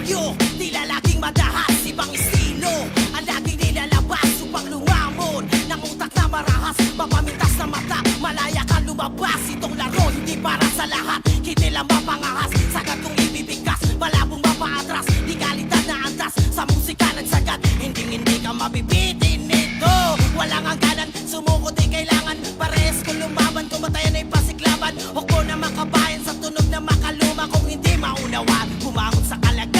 payo, tila laging madahas, ibang estilo ang laging nilalabas upang lumamon ng utak na marahas, mapamintas na mata, malaya kang lumabas. Itong laro hindi para sa lahat, kinilang mapangahas, sa gantong ibibigkas, malabong mapaatras, di kalitan na antas, sa musika nagsagat, hindi ka mabibitin nito. Walang hangganan, sumuko di kailangan, pares kung lumaban, kumatayan ay pasiglaban, hukbo na makabayan sa tunog na makaluma, kung hindi maunawan, bumangon sa kalagayan.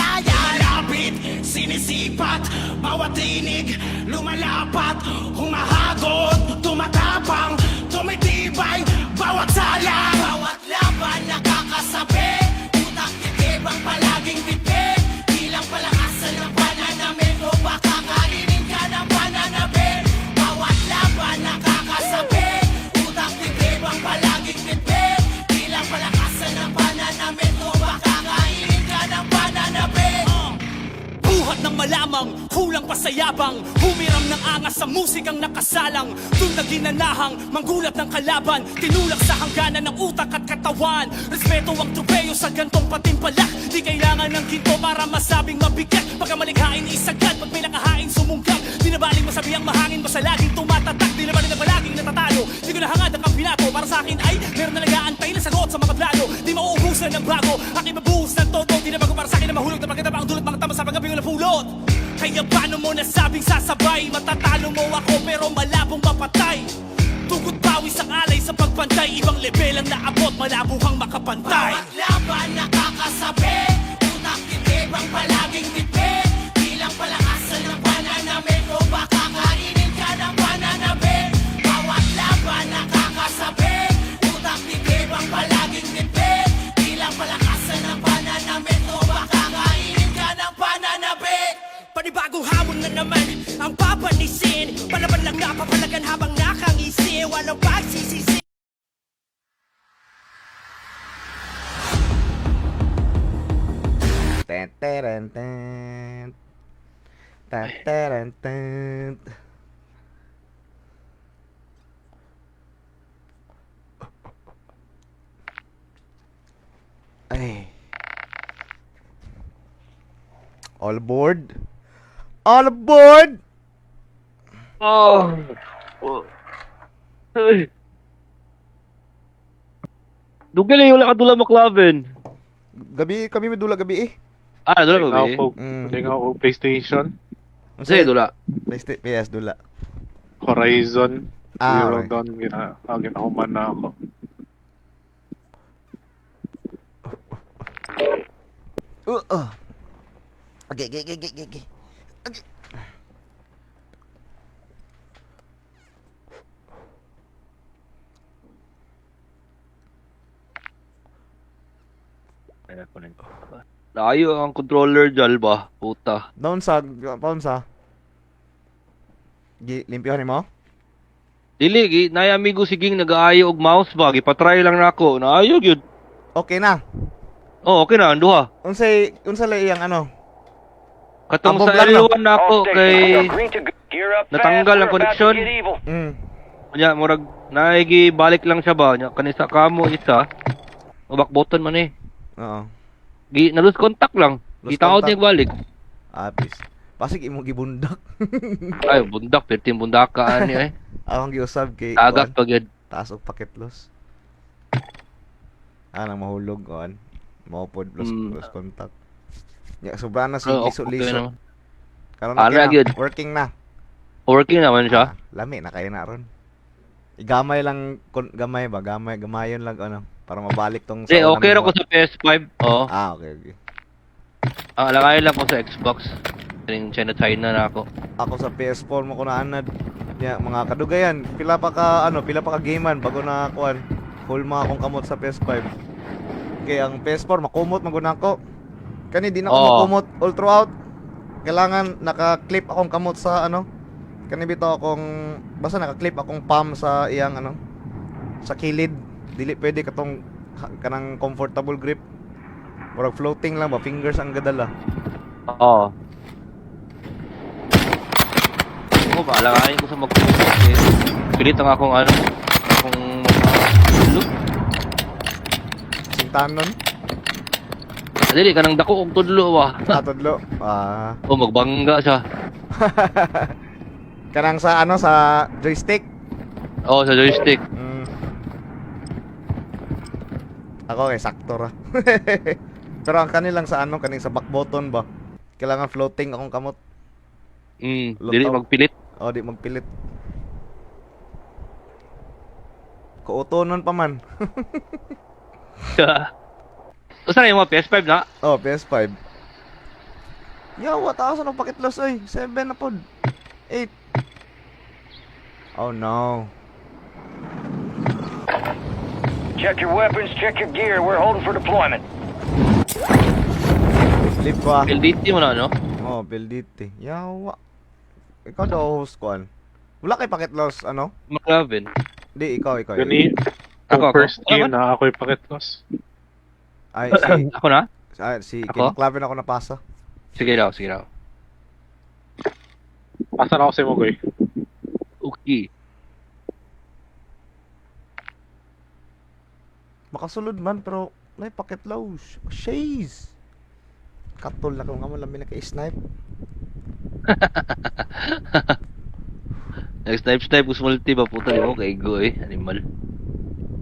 Malapit, sinisipat, bawat tinig, lumalapat, humahagot, tumatapang, tumitibay, bawat salang, bawat laban nakakasabi, utak titib ang palaging bibig, bilang palakasan ng pananamit, o baka kainin ka ng pananabit. Bawat laban nakakasabi, utak titib ang palaging bibig, bilang palakasan ng pananamit, o baka kainin ka ng pananabit. Buhat ng malamang, kulang pa sa yabang, humiram ng angas sa musikang nakasalang, doon na ginanahang, manggulat ng kalaban, tinulak sa hangganan ng utak at katawan. Respeto ang tropeyo sa gantong patimpalak, di kailangan ng ginto para masabing mabigat, pagka malikhain isagad, pag may nakahain sumungkap, di na baling masabi ang mahangin, basta laging tumatatak, di na baling na palaging natatalo, di ko nahangad ang kampinato, para sa akin ay meron na nag-aantay na sagot sa mga plano, di mauubusan ng bago, aking mabuhos ng todo, di na bago para sa akin na mahulog na pagkataba ang dulot mga tama sa paggabi na pulot. Kaya paano mo nasabing sasabay, matatalo mo ako pero malabong mapatay, tugod pawis ang alay sa pagbantay, ibang level ang naabot, malabo kang makapantay. Bawat laban nakakasabi, utak titib ang palaging bibig, bilang palakasan ng pananamit, o baka kainin ka ng pananabit. Bawat laban nakakasabi, utak titib ang palaging bibig, bilang palakasan ng pananamit, o baka kainin ka ng pananabit. Panibagong hamon na naman ang papanisin, palaban lang napapalagan habang nakangisi, walang pagsisisi. Ten, teren, ten. Ten, teren, ten. Ay. All aboard? All aboard! Oh. Ay. Dugay lang yung nakadula maklaven. Gabi, kami may dula gabi eh. Ah, dula ko ba? Pwede nga ako PlayStation, Sige, dula. PS dula. Horizon, okay. Zero Dawn, ginahuman na ako. Okay. Okay. Layo ang controller dyan ba? Puta. Down sa. Limpyohan mo? Dili, nay amigo siging nag-aayo og mouse ba? Gipatry lang nako. Naayo gyud. Okay na. Oh, okay na, anduha. Unsa lay iyang ano? Katong Abog sa lang, no? L1 nako kay natanggal ang connection. Nya murag naigi balik lang siya ba? Nya kanisa kamo isa. Back button man eh. Oo. Na-lose contact lang. Lost Gitaod contact. niya balik. Apis. Pasig imo gibundak. Ay, bundak, perting bundakaan niya eh. Akong giusab kay Tagak pag yun. taas og paket loss. Nang mahulog on. Maupod lost contact. Ya sobra na si Okay liso-liso. naman. Karon Ano na gyud? working na. Working naman siya. Lami na kayo na ron. Igamay lang gamayon lang ano para mabalik tong Hindi, unang okay ra ko buwan. sa PS5. Oo. Okay. Ang alangay lang ko sa Xbox. Yung China na ako. Ako sa PS4 mo ko na anad. Ya, mga kadugayan, pila pa ka gamean bago na kuan. Full mga akong kamot sa PS5. Okay, ang PS4 makumot maguna ko. Kani di na ako makumot all throughout. Kailangan naka-clip akong kamot sa Kani bitaw akong basta naka-clip akong palm sa iyang sa kilid. Dili pwede katong kanang comfortable grip. Murag floating lang ba, fingers ang gadala. Oo. Ako ba, alangayin ko sa mag-focus eh. Pilit ang akong akong look. Sintanon. Dili ka nang dako og tudlo ba. Tudlo. O magbangga siya. Kanang sa ano sa joystick. Oo, sa joystick. Ako sakto ra. Pero ang kanilang sa ano, kaning sa back button ba? Kailangan floating akong kamot. Dili Lutaw. magpilit. Di magpilit. Kuutonon pa man. Usa na yung mga PS5 na? PS5. Yawa, taas ng packet loss oy. 7 na pod. 8. Oh no. Check your weapons, check your gear. We're holding for deployment. Sleep pa. LDT mo na, no? Build it. Yawa. Ikaw daw host ko. Wala kay packet loss ano? McLavin. Di, ikaw. Gani, Ako. first Ano game na ako'y packet loss. Ay, si Ako na? si Ako? McLavin ako napasa. Sige daw, sige daw. Asan ako si Mugoy? Okay. Makasulod man pero may packet loss. Shaze. Katol na kung nga mo lang naka-snipe. Nag-snipe us multi ba puta mo kay go animal.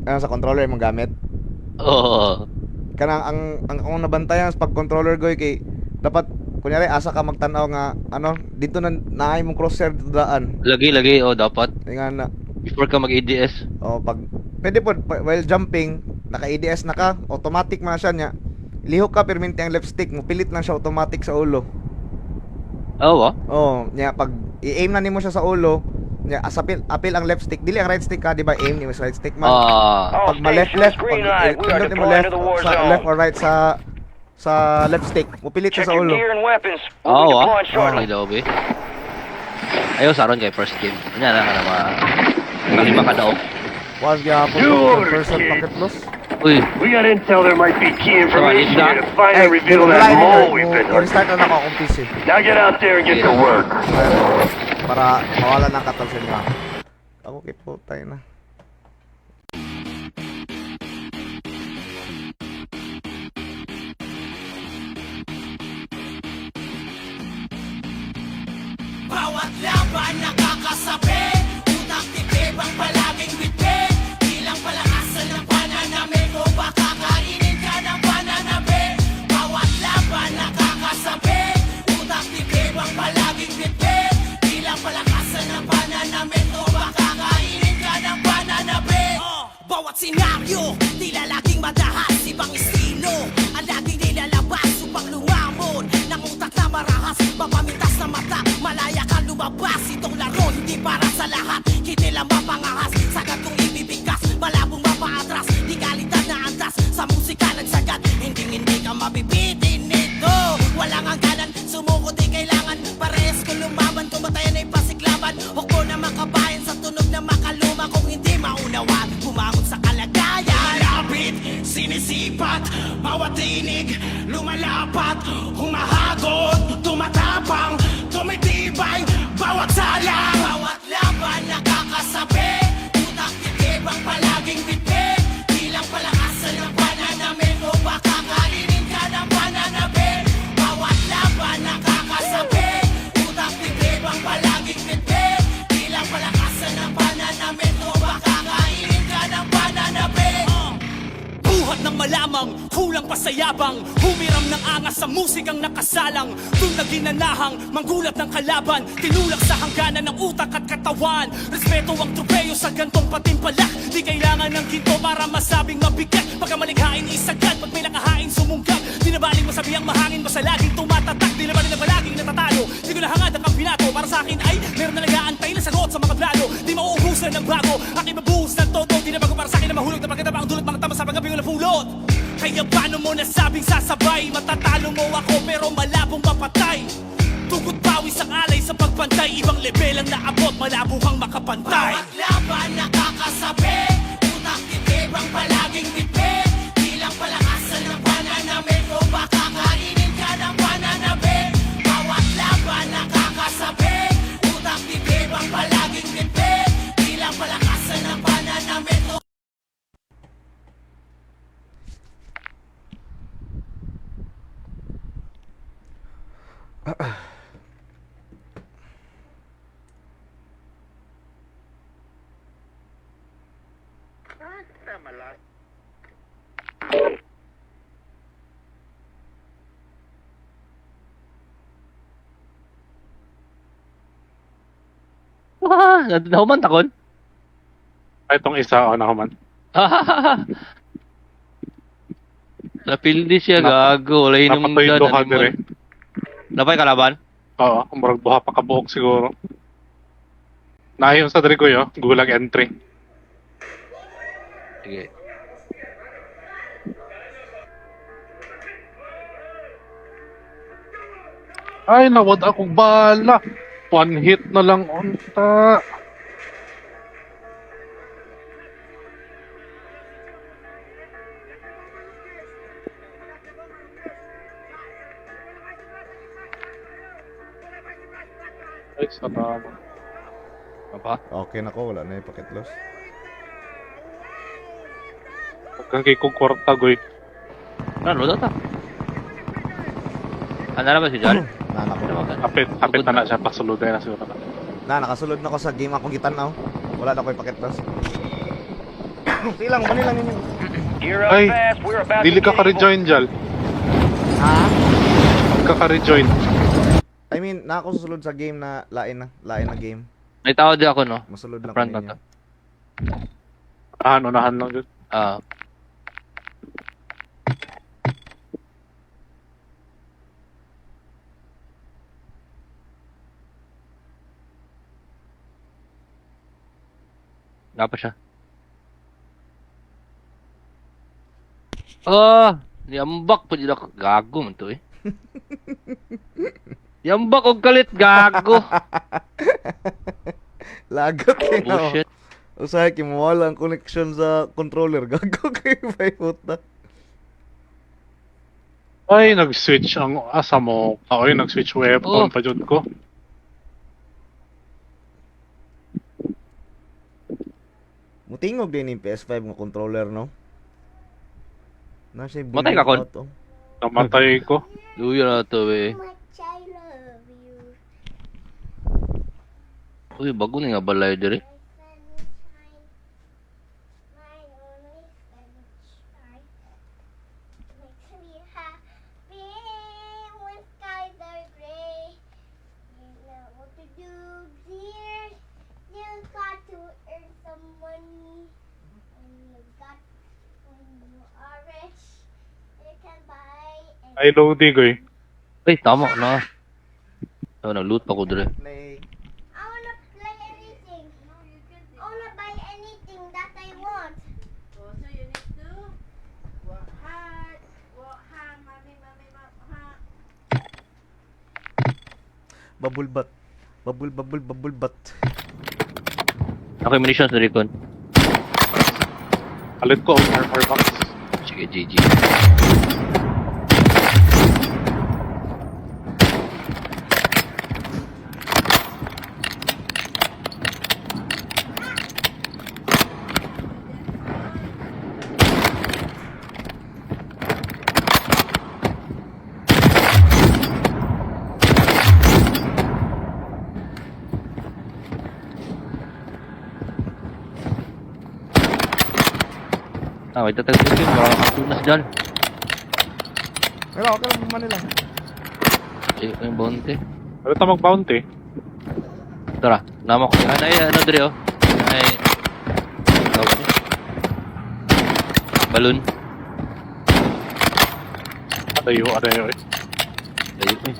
Ano sa controller mo gamit? Oo. Kanang ang akong nabantayan sa pag-controller goy kay dapat kunyari asa ka magtan-aw nga ano dito na naay mong crosshair dito daan. Lagi dapat Nga na before ka mag-ADS. pag pwede po while jumping naka-ADS na ka, automatic man siya niya. Lihok ka perminti ang left stick mo, pilit lang siya automatic sa ulo. Oo. Niya pag i-aim na nimo siya sa ulo, niya apil ang left stick, dili ang right stick ka, di ba? Aim ni right stick man. All Pag ma-left stations, pag green light. We are pindot mo deploying left to the war sa zone. left or right sa left stick, mo pilit Check siya sa your ulo. gear and weapons. We'll be Oo. deploying shortly. Okay daw be. Ayaw saron kay first game. Kanya na kana ma ka daw. Was gyapon New ko order, person kid. packet loss. Uy, We got intel there might be key information Isda? here to finally reveal that mole we've been hunting. Restart na ako akong PC. Now get out there and get to work. Para mawala ng katal sa inyo. Ako kay putay na. Bawat laban nakakasabi, unang titib ang palaging bibig. Bilang palakasan ng pananamig o baka kainin ka ng pananabi. Bawat laban nakakasabi, unang titib ang palaging bibig. Bilang palakasan ng pananamig o baka kainin ka ng pananabi. Bawat senaryo, tila laging madahas, ibang estilo. Ang laging nilalabas upang lumamon ng utak na marahas, mapamintas na mata. Malaya kang lumabas, itong laro hindi para sa lahat. Kinilang mapangahas, sagad kong ibibigkas, malabong mapaatras. Di kalidad na antas, sa musika nagsagat. Hindi ka mabibitin nito. Walang hangganan, sumuko di kailangan. Parehas kung lumaban, kumatayan ay pasiklaban. Hukbo na makabayan sa tunog na makaluma. Kung hindi maunawa, bumangon sa kalagayan. Malapit, sinisipat, bawat tinig, lumalapat. Humahagod, tumatapang, tumitibay, bawat salang. Bawat laban nakakasabi, utak titib ang palaging bibig. Bilang palakasan ng pananamig o baka kainin ka ng pananabi. Bawat laban nakakasabi, utak titib ang palaging bibig. Bilang palakasan ng pananamig o baka kainin ka ng pananabi. Buhat ng malamang, kulang pa sa yabang. Humiram ng angas sa musikang nakasalang. Doon na ginanahang, manggulat ng kalaban. Tinulak sa hangganan ng utak at katawan. Respeto ang tropeyo sa gantong patimpalak. Di kailangan ng ginto para masabing mabigat. Pagkamalikhain isagad, pag may nakahain sumunggab. Di na baling masabi ang mahangin, basta laging tumatatak. Di na baling na palaging natatalo. Di ko nahangad ang kampinato. Para sa akin ay meron na nag-aantay na sagot sa mga plano. Di mauubusan ng bago, aking mabuhos ng todo. Di na bago para sa akin na mahulog na pagkataba ang dulot mga tama sa paggabi ko na pulot. Kaya paano mo nasabing sasabay? Matatalo mo ako pero malabong mapatay. Tugot pawis ang alay sa pagpantay. Ibang level ang naabot, malabo kang makapantay. Bawat laban nakakasabi, utak titib ang palaging bibig. Bilang palakasan ng pananamig o baka kainin ka ng pananabi. Bawat laban nakakasabi, utak titib ang palaging bibig. Bilang palakasan ng pananamig o Nahuman takon. Ay, itong isa, na man. Napildi siya, gago. Wala inom Napatoy dyan. do ka dire. Napay kalaban? Oo, murag buha pa kabuok siguro. Nahiyon sa diri ko yo, gulag entry. Sige. Ay, nawad akong bala. One hit na lang unta. Ay, salamat. Apa? Okay na ko, wala na yung packet loss. Hanggang kay kong kwarta, goy. Ano, data? Ano na ba si John? Na, nako. Hapit na na siya, pasulugay na siguro na. Nakasulod na ko sa game akong gitanaw. Wala na ko yung packet loss. Silang, manilang yun. Gear up Ay, fast. We're about dili to ka get evil. ka-rejoin, Jal. Ha? Ka ka-rejoin. I mean, na ako susulod sa game na lain na game. May tawad din ako, no? Masulod Sa lang front ko na to. ninyo. Unahan lang dyan. Ah. Nga pa siya. Yambak pa dito ako. Gago man to eh. Yambak og kalit, gago. Lagot kayo na. Oh shit. Usahay kimawala ang connection sa controller. Gago kayo ba yung na. Ay, nag-switch ang asa mo. Ay, nag-switch weapon Oh. pa dyan ko. Mutingog din yung PS5 ng controller, no? Nasa Matay ka, Kon? Namatay ko. Luya na to eh. Much I love you. Uy, bago na nga balay dire. Sunshine, my only sunshine, makes me happy when skies are gray. You know what to do, dear. You got to earn some money, and when you are rich, you can buy anything. Ay, loady, goy. Uy, tama na. So, nag-loot pa ko dire. Play. I wanna play anything. I wanna buy anything that I want. Oh, so you need to work hard, mommy, hard. Bubble butt. Bubble butt. Ako yung munitions na recon. Alit ko ang armor box. Sige, GG. May tatagpag yun. Marami kang tunas dyan. Pero okay lang Manila. Eh, yung bounty. Alit na mag-bounty. Tara, namak ko. Ay, ano dire oh. Ay, tawag niya. Balloon. Adayo eh. Layo eh.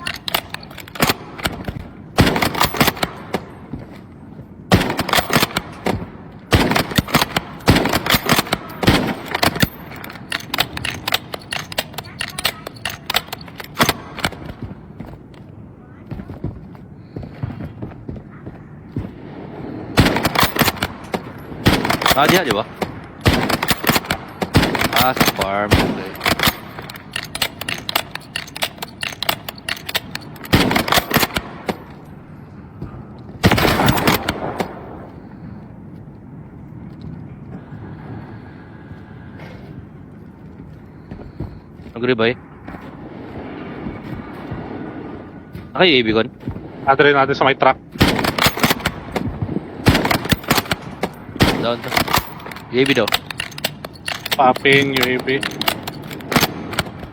Diha, di ba? Sa farm. Okay. Agree ba eh? Naka-UAV kon? Adre natin sa may truck. Down to. UAV daw. Paping UAV.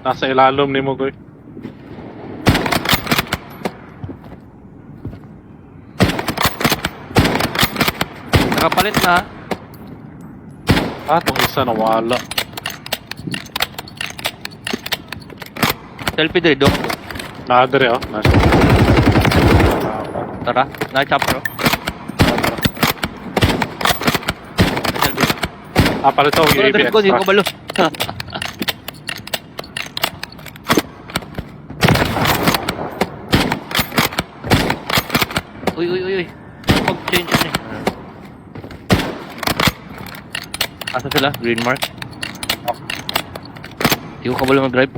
Nasa ilalom ni Mugoy. Nakapalit na. Itong isa nawala. Selfie dire, dok. Nadre oh. Nasa. Tara, na-chopper. Selfie. Palit ako Wala UAV dire ko, di ko extra. balo. Uy. Mag-change yun eh. Asa sila? Green mark? Di ko kabalo mag-drive.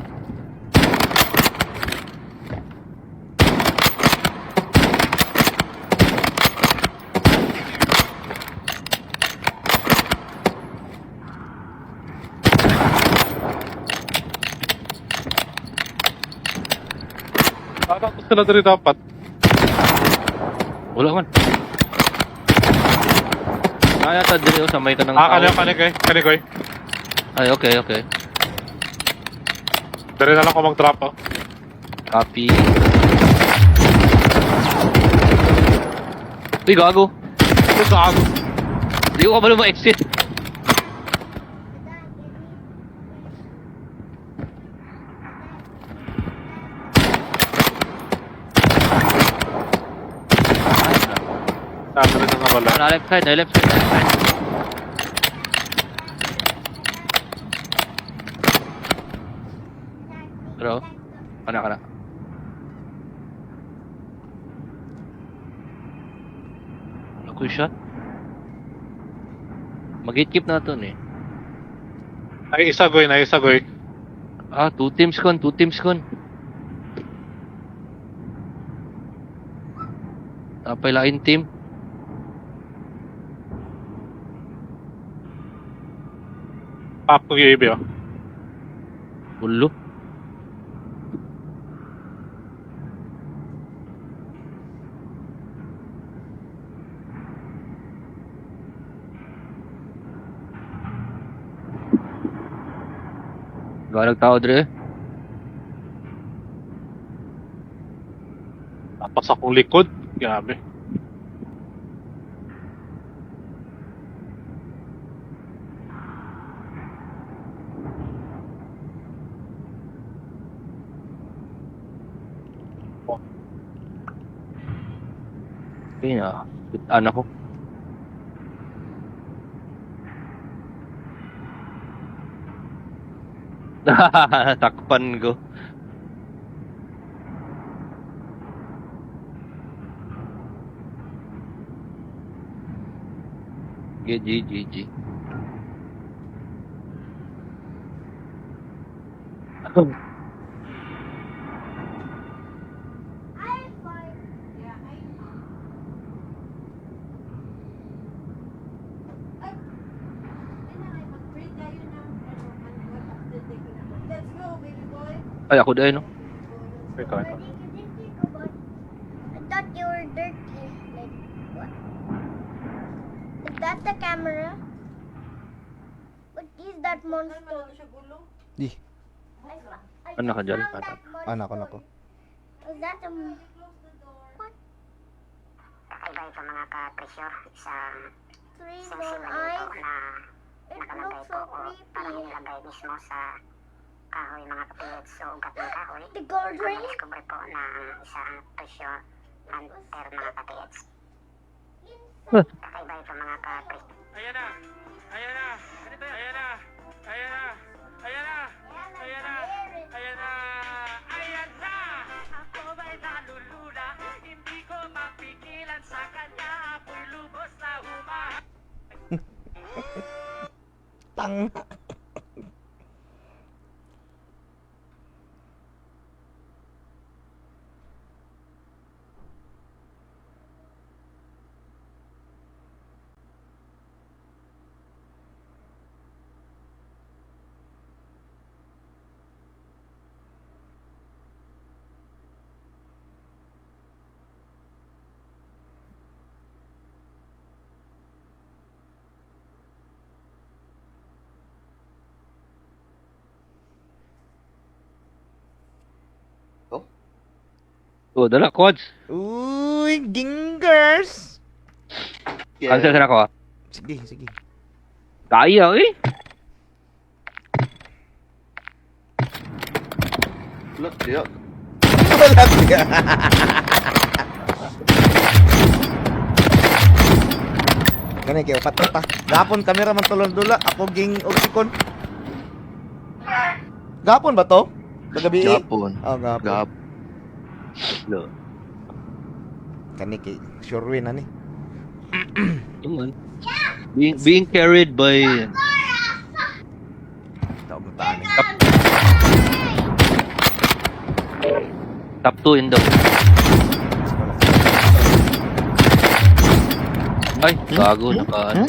Tapos sila diri dapat. Wala man. Yata dito sa may kanang Kanigoy. Ay, okay. Diri na lang ako mag-drop oh. Copy. Uy, gago. Di ko kabalo ma-exit. Dami rin ang wala. Na left side. Bro, kana. Ako yung shot. Mag-gatekeep na ito eh. Ay, isa goy. Ah, two teams kon. Tapay lain team. Pop ko UAV oh. Ulo. Galag tao dre. Tapos akong likod. Grabe. Ayun ah. Anak ko. Takpan ko. GG. Yeah, I know. Ay! Ay, mag-break tayo ng update ko na. Let's go, baby boy. Ay, ako dahil no? Ikaw. I thought you were dirty. Like, what? Is that the camera? What is that Saan monster? malaki siya gulong? Di, I Ano ka dyan? found that monster. anak ko. Is that a... Close the door. Kakaiba ito mga kapresyo sa Three isang long simple eyes? ito na It nakalagay looks po so o parang creepy. nilagay mismo sa kahoy mga kapilid sa ugat ng kahoy. The gold ring? Discover po na isang presyo hunter mga kapilid. Kakaiba ito mga kapresyo. Tang. Oh, dala, Quads. Uy, gingers! Cancel sa ako, ah. Sige, sige. Kaya, eh. Wala siya. Ganun kayo, patata. Gapon, kamera man tulong dula. Ako ging oksikon. Gapon ba to? Kagabi? Gapon. Oh, gapon. No. Kani kay sure win ani. Come on. Being carried by Tao mo taan. top 2 in the... Ay, gago, nakaan.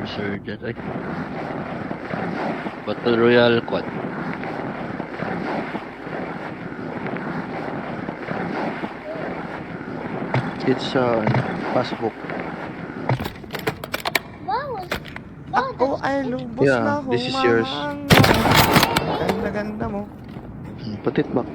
Resurgent, ay. Battle Royale Quad. It's passbook. Wow. Ako ay lubos Yeah, na this is yours. Ganda mo. Patit ba?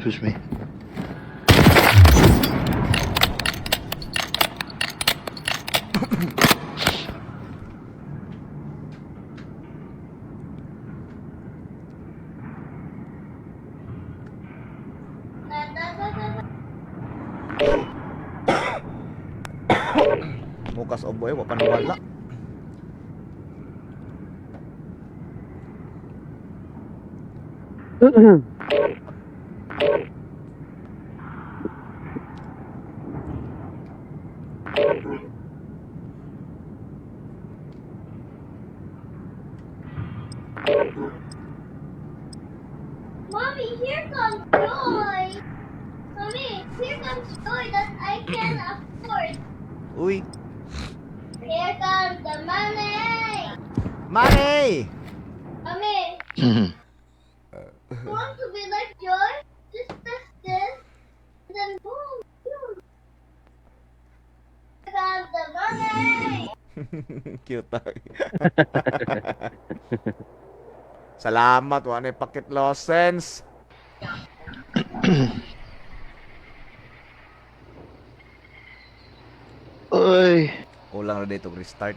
Excuse me. Mukas oboy, wa pa nawala. Mommy, here comes joy. Mommy, here comes joy that I can afford. Uy, Here comes the money. money! Mommy, you want to be like joy? Just press this, and then boom, boom. Here comes the money. Cute tayo. Salamat, wala na pakit license. Oy. Kulang na dito restart.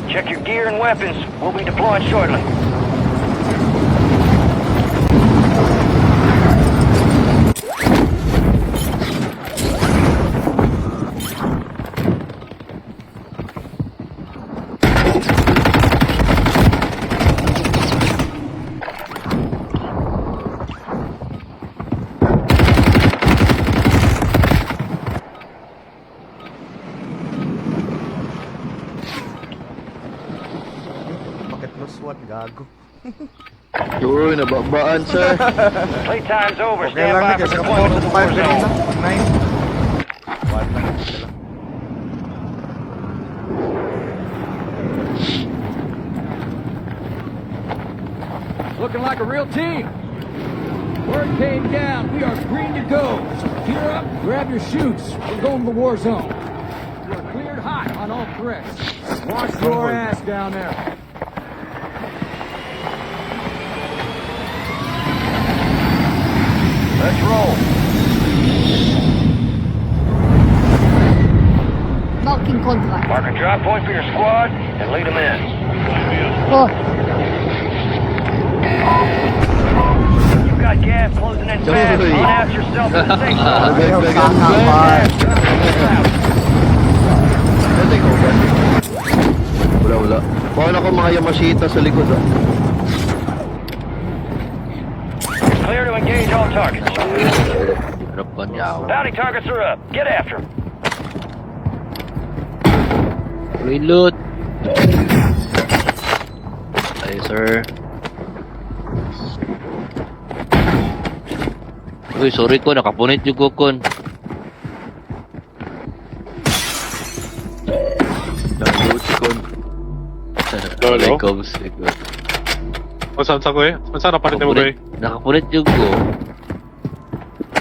Check your gear and weapons. We'll be deploying shortly. Bakit no SWAT, gago? Uy, nababaan, sir. Playtime's over. Okay Stand lang by na, for kasi deployment to the 4 war 5 kanina. zone. 9. Wala lang, sila. Looking like a real team. Word came down. We are green to go. Gear up, grab your chutes. We're going to the war zone. We're cleared hot on all threats. Wash your ass down there. Let's roll. Marking contract. Mark a drop point for your squad and lead them in. Oh, You've got gas closing in fast. Uy. Announce yourself to the safe zone. Dagdagan, Wala. Bawal ako mga Yamashita sa likod, ah. Clear to engage all targets. Harapan yaw. Bounty targets are up. Get after them. Reload. Ay, sir. Uy, sorry ko, nakapunit yung kukon. Download si Con. Lolo? Comes. O saan sa ko eh? Saan na pa rin mo ba eh? Nakapunit yung ko.